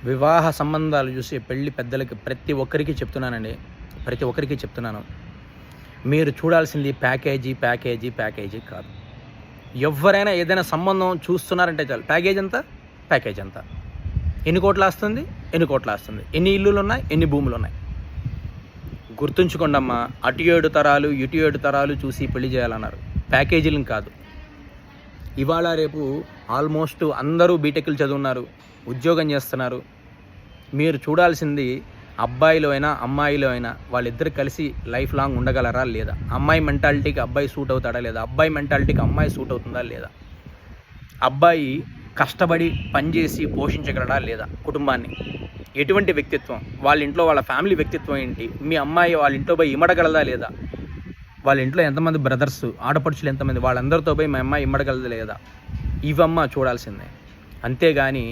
వివాహ సంబంధాలు చూసే పెళ్లి పెద్దలకి ప్రతి ఒక్కరికి చెప్తున్నాను. మీరు చూడాల్సింది ప్యాకేజీ ప్యాకేజీ ప్యాకేజీ కాదు. ఎవరైనా ఏదైనా సంబంధం చూస్తున్నారంటే చాలు, ప్యాకేజ్ ఎంత, ఎన్ని కోట్లు వస్తుంది, ఎన్ని ఇల్లులు ఉన్నాయి, ఎన్ని భూములు ఉన్నాయి. గుర్తుంచుకోండమ్మా, అటు 7 తరాలు ఇటు 7 తరాలు చూసి పెళ్లి చేయాలన్నారు, ప్యాకేజీలను కాదు. ఇవాళ రేపు ఆల్మోస్ట్ అందరూ బీటెక్లు చదువున్నారు, ఉద్యోగం చేస్తున్నారు. మీరు చూడాల్సింది అబ్బాయిలో అయినా అమ్మాయిలో అయినా వాళ్ళిద్దరు కలిసి లైఫ్ లాంగ్ ఉండగలరా లేదా, అమ్మాయి మెంటాలిటీకి అబ్బాయి సూట్ అవుతాడా లేదా, అబ్బాయి మెంటాలిటీకి అమ్మాయి సూట్ అవుతుందా లేదా, అబ్బాయి కష్టపడి పనిచేసి పోషించగలడా లేదా కుటుంబాన్ని, ఎటువంటి వ్యక్తిత్వం, వాళ్ళ ఇంట్లో వాళ్ళ ఫ్యామిలీ వ్యక్తిత్వం ఏంటి, మీ అమ్మాయి వాళ్ళ ఇంట్లో పోయి ఇమ్మడగలదా లేదా, వాళ్ళ ఇంట్లో ఎంతమంది బ్రదర్స్ ఆడపడుచులు ఎంతమంది, వాళ్ళందరితో పోయి మా అమ్మాయి ఇమ్మడగలదా లేదా, ఇవమ్మ చూడాల్సిందే. అంతేగాని